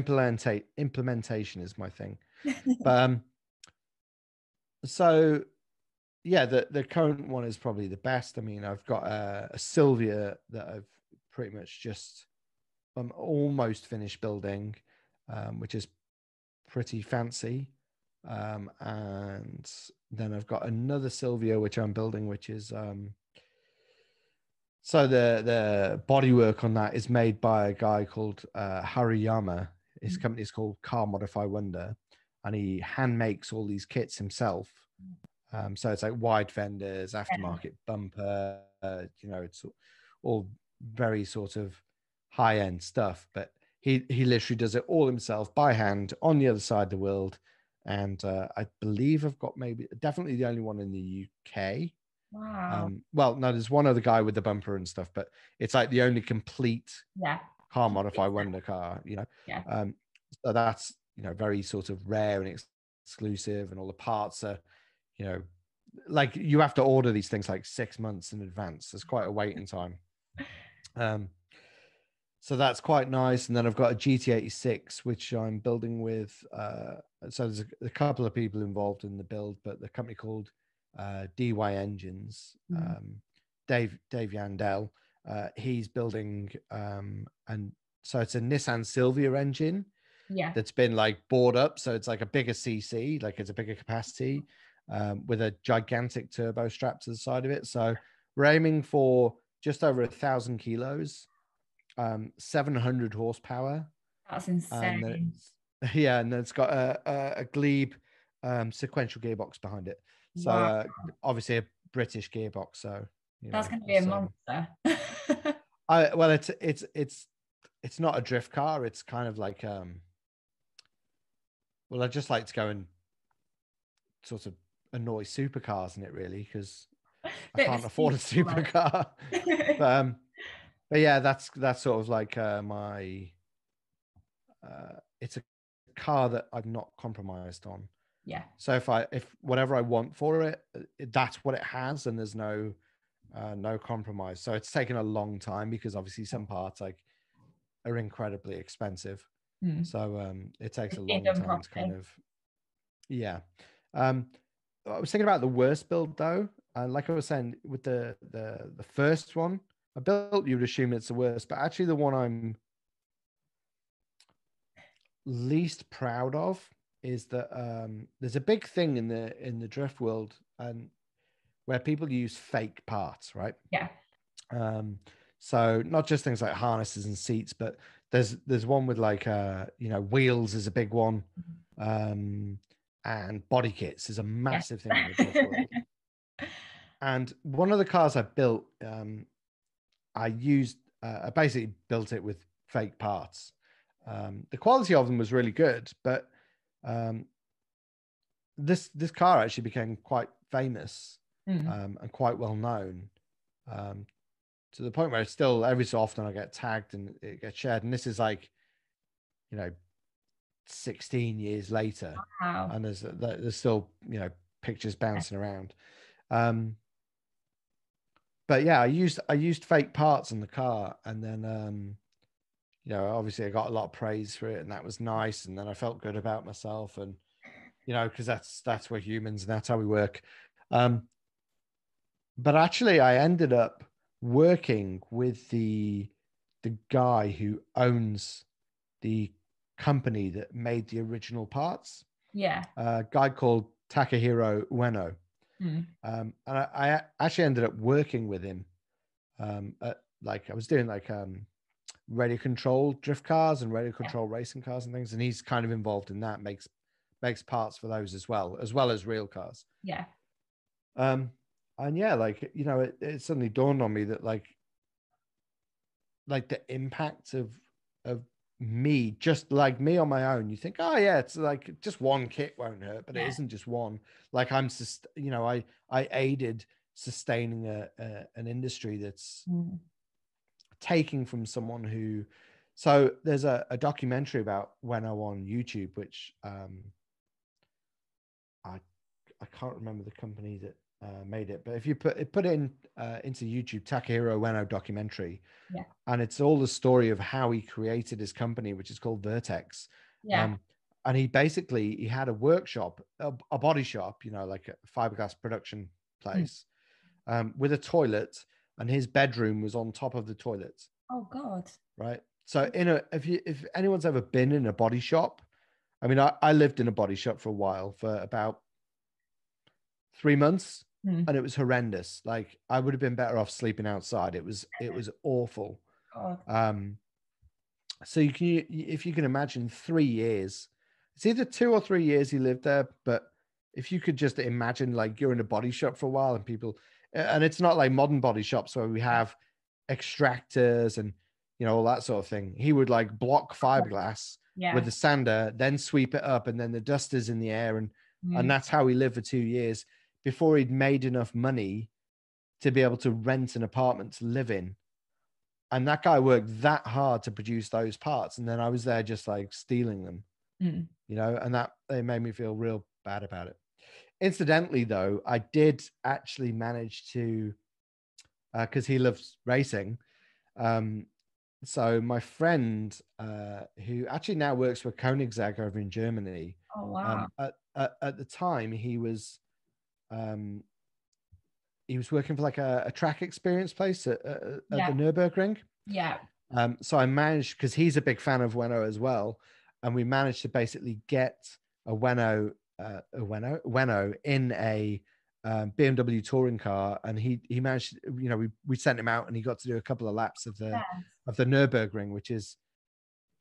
implementation is my thing. But so yeah, the current one is probably the best. I mean, I've got a Sylvia that I've pretty much just almost finished building, which is pretty fancy. And then I've got another Sylvia which I'm building, which is so the bodywork on that is made by a guy called Hariyama. His company is called Car Modify Wonder, and he hand makes all these kits himself. So it's like wide fenders, aftermarket bumper, it's all very sort of high end stuff. But he literally does it all himself by hand on the other side of the world. And I believe I've got definitely the only one in the UK. Wow. Well, no, there's one other guy with the bumper and stuff, but it's like the only complete Car Modify Wonder car, Yeah. So that's, very sort of rare and exclusive, and all the parts are, like you have to order these things like 6 months in advance. There's quite a waiting time. So that's quite nice. And then I've got a GT86, which I'm building with. So there's a couple of people involved in the build, but the company called DY Engines, Dave Yandel, he's building, and so it's a Nissan Silvia engine that's been like bored up. So it's like a bigger CC, like it's a bigger capacity, with a gigantic turbo strap to the side of it. So we're aiming for just over 1,000 kilos, 700 horsepower. That's insane. And then it's got a Glebe sequential gearbox behind it. So obviously a British gearbox. So that's going to be a monster. It's not a drift car. It's kind of like I just like to go and sort of annoy supercars in it, really, because I can't afford a supercar. But yeah, that's sort of like my. It's a car that I've not compromised on. Yeah. So if whatever I want for it, that's what it has, and there's no compromise. So it's taken a long time because obviously some parts like are incredibly expensive. So it takes a long time to kind of. Yeah. I was thinking about the worst build though. Like I was saying with the first one, I built, you would assume it's the worst, but actually the one I'm least proud of is that there's a big thing in the drift world and where people use fake parts, right? Yeah. So not just things like harnesses and seats, but there's one with like wheels is a big one, and body kits is a massive thing in the drift world. And one of the cars I built, I basically built it with fake parts. The quality of them was really good, but this car actually became quite famous and quite well known, to the point where it's still every so often I get tagged and it gets shared. And this is like, 16 years later, and there's still pictures bouncing around. But yeah, I used fake parts in the car, and then you know, obviously I got a lot of praise for it, and that was nice. And then I felt good about myself, and you know, because that's we're humans, and that's how we work. Um, but actually, I ended up working with the guy who owns the company that made the original parts. Yeah. A guy called Takahiro Ueno. And I actually ended up working with him. Like I was doing like radio control drift cars and radio control racing cars and things, and he's kind of involved in that. Makes parts for those as well as real cars. Yeah. And yeah, like, you know, it suddenly dawned on me that like the impact of me, just like me on my own, you think, oh yeah, it's like just one kit won't hurt, but it isn't just one. Like you know, I aided sustaining an industry that's taking from someone who, so there's a documentary about Weno on YouTube, which I can't remember the company that made it, but if you put it in into YouTube, Takahiro Ueno documentary, and it's all the story of how he created his company, which is called Vertex. And he had a workshop, a body shop, you know, like a fiberglass production place, with a toilet, and his bedroom was on top of the toilet. Oh God! Right. So if anyone's ever been in a body shop, I mean, I lived in a body shop for a while, for about 3 months, and it was horrendous. Like I would have been better off sleeping outside. It was awful. God. So if you can imagine 3 years, it's either 2 or 3 years he lived there. But if you could just imagine, like, you're in a body shop for a while, and people, and it's not like modern body shops where we have extractors and, you know, all that sort of thing. He would like block fiberglass with the sander, then sweep it up, and then the dusters in the air, and that's how he lived for 2 years before he'd made enough money to be able to rent an apartment to live in. And that guy worked that hard to produce those parts, and then I was there just like stealing them, you know, and that it made me feel real bad about it. Incidentally, though, I did actually manage to, because he loves racing. So my friend, who actually now works for Koenigsegg over in Germany, oh wow, at the time he was working for like a track experience place at the Nürburgring. Yeah. So I managed, because he's a big fan of Weno as well, and we managed to basically get a Weno in a BMW touring car, and he managed, you know, we sent him out, and he got to do a couple of laps of the Nürburgring, which is,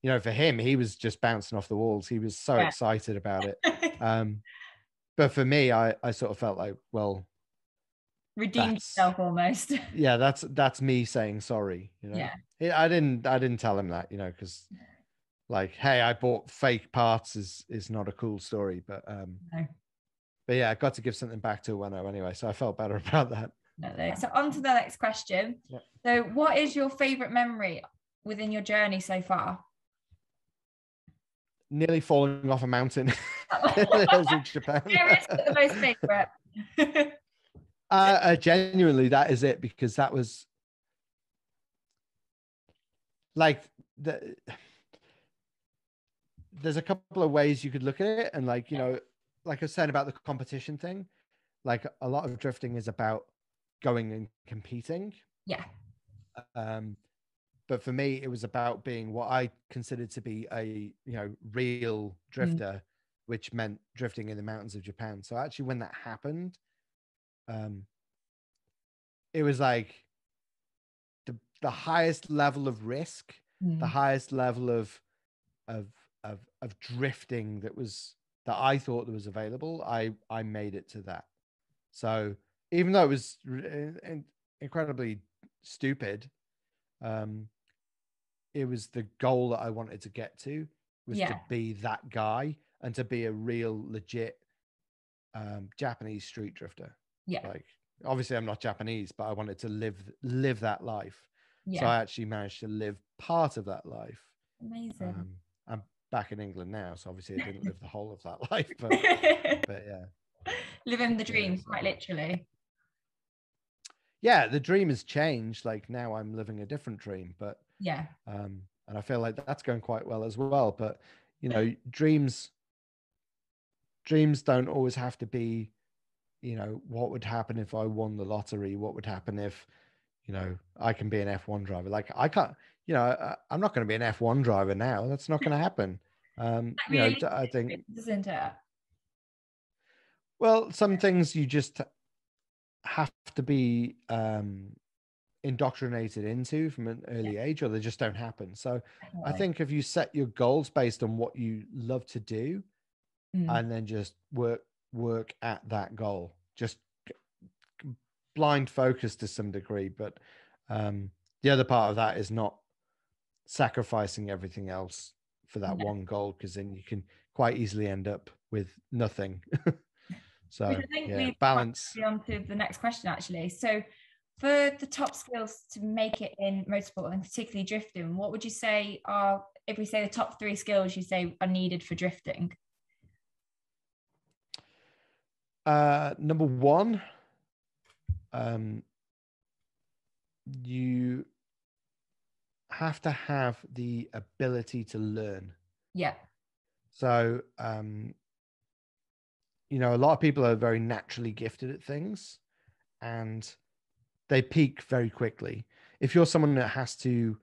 you know, for him, he was just bouncing off the walls. He was so excited about it. But for me, I sort of felt like, well, redeemed yourself almost. Yeah, that's me saying sorry, you know. I didn't tell him that, you know, because like, hey, I bought fake parts is not a cool story, but no. But yeah, I got to give something back to Weno anyway, so I felt better about that. So on to the next question. So what is your favorite memory within your journey so far? Nearly falling off a mountain in Japan. The most favorite. Genuinely, that is it, because that was like there's a couple of ways you could look at it, and like, you know, like I was saying about the competition thing, like a lot of drifting is about going and competing. But for me, it was about being what I considered to be a, you know, real drifter, which meant drifting in the mountains of Japan. So actually, when that happened, it was like the highest level of risk, the highest level of drifting that I thought that was available. I made it to that. So even though it was incredibly stupid, it was the goal that I wanted to get to, was to be that guy and to be a real legit Japanese street drifter. Like, obviously I'm not Japanese, but I wanted to live that life. So I actually managed to live part of that life. Amazing. I'm back in England now, so obviously I didn't live the whole of that life, but yeah, living the dream, quite literally. Yeah, the dream has changed. Like, now I'm living a different dream, but and I feel like that's going quite well as well. But you know, dreams don't always have to be, you know, what would happen if I won the lottery? What would happen if, you know, I can be an F1 driver? Like I can't, you know, I'm not going to be an F1 driver now. That's not going to happen. You know, I think, isn't it? well, some things you just have to be indoctrinated into from an early age, or they just don't happen. So I think if you set your goals based on what you love to do, and then just work at that goal, just blind focus to some degree. But the other part of that is not sacrificing everything else for that one goal, because then you can quite easily end up with nothing. So Which I think yeah, balance. On to the next question, actually. So for the top skills to make it in motorsport, and particularly drifting, what would you say are, if we say the top 3 skills you say are needed for drifting? Number 1, you have to have the ability to learn. Yeah. So, you know, a lot of people are very naturally gifted at things, and they peak very quickly. If you're someone that has to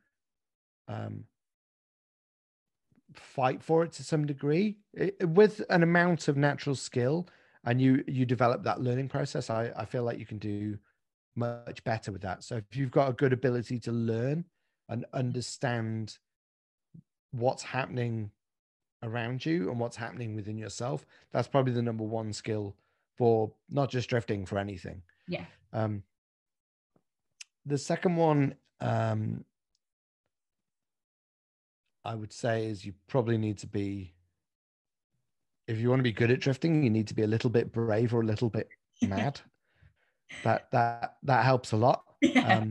fight for it to some degree, with an amount of natural skill, and you develop that learning process, I feel like you can do much better with that. So if you've got a good ability to learn and understand what's happening around you and what's happening within yourself, that's probably the number 1 skill for not just drifting, for anything. Yeah. The second one, I would say, is you probably need to be, if you want to be good at drifting, you need to be a little bit brave or a little bit mad. that helps a lot. Yeah.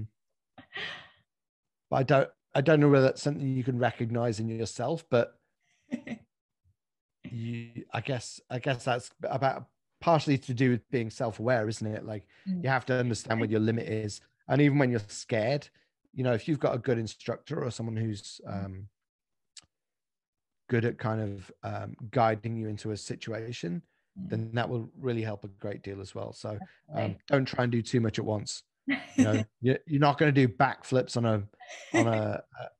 But I don't know whether that's something you can recognize in yourself, but I guess that's about partially to do with being self-aware, isn't it? Like you have to understand what your limit is. And even when you're scared, you know, if you've got a good instructor or someone who's good at kind of guiding you into a situation, then that will really help a great deal as well. So don't try and do too much at once. You know, you're not going to do backflips on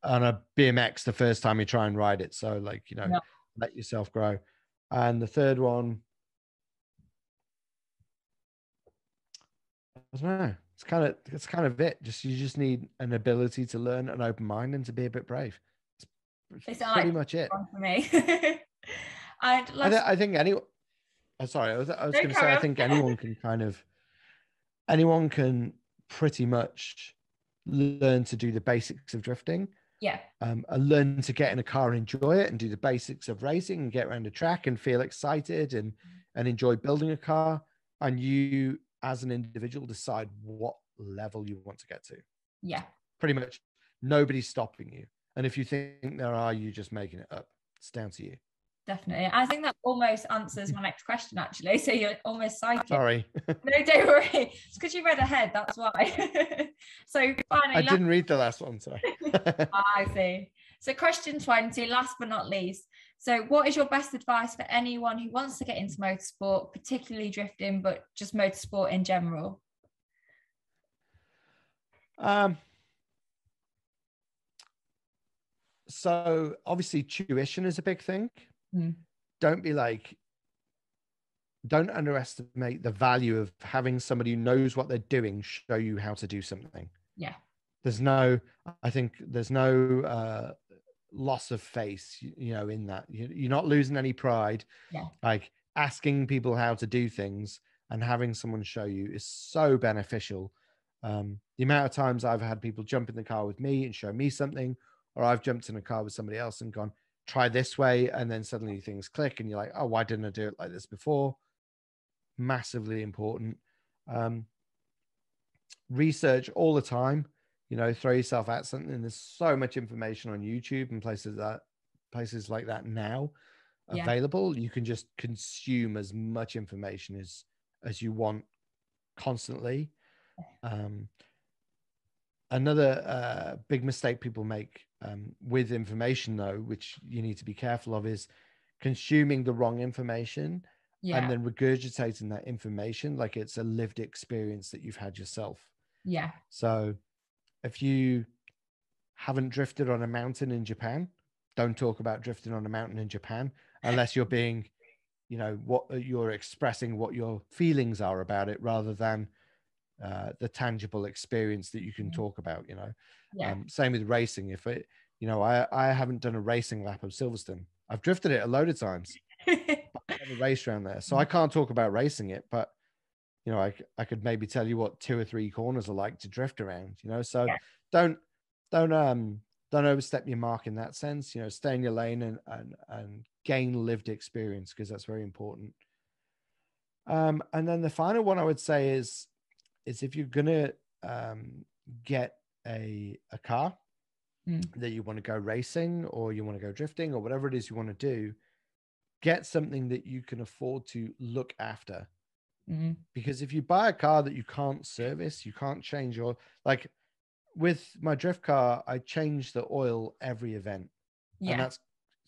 a BMX the first time you try and ride it. So like, you know, let yourself grow. And the third one, I don't know. It's kind of it. You just need an ability to learn, an open mind, and to be a bit brave. It's pretty much it for me. And I think anyone. Sorry, I was going to say, I think anyone can pretty much learn to do the basics of drifting. Yeah. And learn to get in a car and enjoy it, and do the basics of racing, and get around a track and feel excited and enjoy building a car. And you, as an individual, decide what level you want to get to. Yeah. Pretty much nobody's stopping you. And if you think there are, you just making it up. It's down to you. Definitely. I think that almost answers my next question, actually. So you're almost psychic. Sorry. No, don't worry. It's because you read ahead. That's why. So finally, I didn't read the last one. Sorry. I see. So question 20, last but not least. So what is your best advice for anyone who wants to get into motorsport, particularly drifting, but just motorsport in general? So obviously tuition is a big thing. Don't underestimate the value of having somebody who knows what they're doing show you how to do something. Yeah. There's no loss of face, you know, in that. You're not losing any pride. Yeah. Like asking people how to do things and having someone show you is so beneficial. The amount of times I've had people jump in the car with me and show me something, or I've jumped in a car with somebody else and gone, try this way, and then suddenly things click and you're like, oh, why didn't I do it like this before? Massively important. Research all the time, you know, throw yourself at something. There's so much information on YouTube and places like that now available. You can just consume as much information as you want constantly. Another big mistake people make with information, though, which you need to be careful of, is consuming the wrong information and Yeah. then regurgitating that information like it's a lived experience that you've had yourself. Yeah. So if you haven't drifted on a mountain in Japan, don't talk about drifting on a mountain in Japan unless you're being, what you're expressing, what your feelings are about it, rather than the tangible experience that you can talk about. Yeah. Same with racing. If it, I haven't done a racing lap of Silverstone. I've drifted it a load of times, but I've never raced around there, so I can't talk about racing it. But I could maybe tell you what 2 or 3 corners are like to drift around. So Yeah. don't overstep your mark in that sense. Stay in your lane and gain lived experience, because that's very important. And then the final one I would say is if you're gonna get a car that you want to go racing, or you want to go drifting, or whatever it is you want to do, get something that you can afford to look after. Because if you buy a car that you can't service, you can't change your, like with my drift car, I change the oil every event, and that's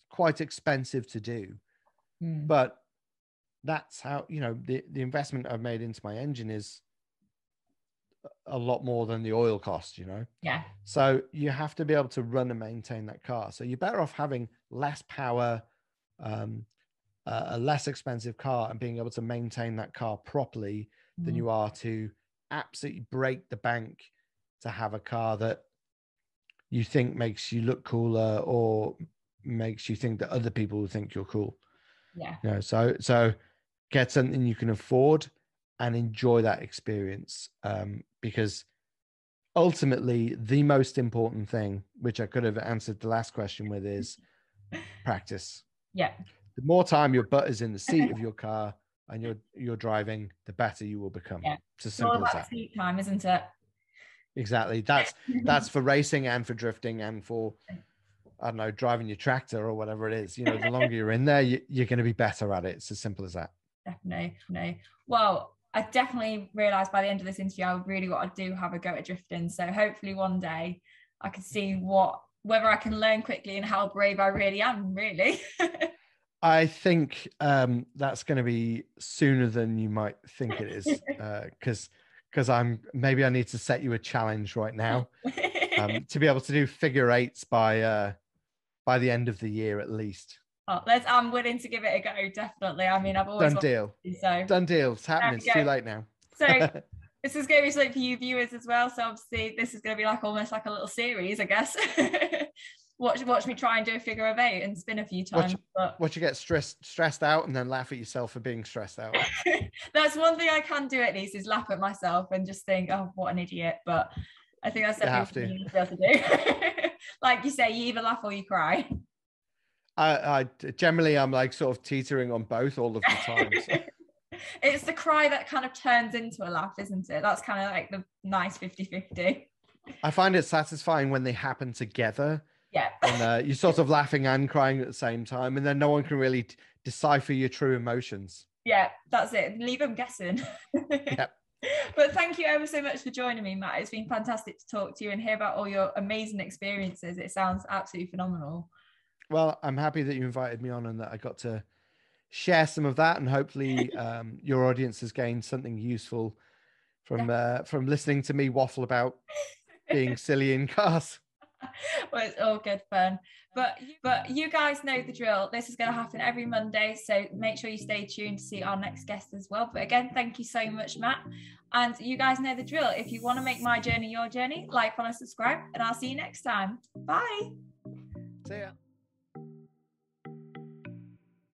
quite expensive to do. But that's how, the investment I've made into my engine is a lot more than the oil cost, Yeah. So you have to be able to run and maintain that car. So you're better off having less power, a less expensive car, and being able to maintain that car properly than you are to absolutely break the bank to have a car that you think makes you look cooler, or makes you think that other people will think you're cool. Yeah. So get something you can afford and enjoy that experience, because ultimately the most important thing, which I could have answered the last question with, is practice. Yeah. The more time your butt is in the seat of your car and you're driving, the better you will become. Yeah. It's as It's all simple as about that. seat time, isn't it? Exactly. That's for racing and for drifting and for, I don't know, driving your tractor or whatever it is. The longer you're in there, you're going to be better at it. It's as simple as that. Definitely. No. Well, I definitely realised by the end of this interview, I really want to do have a go at drifting. So hopefully one day I can see whether I can learn quickly and how brave I really am, really. I think that's going to be sooner than you might think it is, because I need to set you a challenge right now, to be able to do figure eights by the end of the year at least. Oh, I'm willing to give it a go, definitely. I mean, I've always Done deal. So Done deal. It's happening. It's too late now. So this is going to be something for you viewers as well. So obviously this is going to be like almost like a little series, I guess. Watch me try and do a figure of 8 and spin a few times. Watch you get stressed out and then laugh at yourself for being stressed out. That's one thing I can do at least, is laugh at myself and just think, oh, what an idiot. But I think that's something you need to be able to do. Like you say, you either laugh or you cry. I generally, I'm like sort of teetering on both all of the time. So. It's the cry that kind of turns into a laugh, isn't it? That's kind of like the nice 50-50. I find it satisfying when they happen together. Yeah. And you're sort of laughing and crying at the same time, and then no one can really decipher your true emotions. Yeah, that's it. Leave them guessing. Yep. But thank you ever so much for joining me, Matt. It's been fantastic to talk to you and hear about all your amazing experiences. It sounds absolutely phenomenal. Well, I'm happy that you invited me on and that I got to share some of that, and hopefully your audience has gained something useful from listening to me waffle about being silly in cars. Well, it's all good fun. But you guys know the drill. This is going to happen every Monday, so make sure you stay tuned to see our next guest as well. But again, thank you so much, Matt. And you guys know the drill. If you want to make my journey your journey, like, follow, subscribe, and I'll see you next time. Bye. See ya.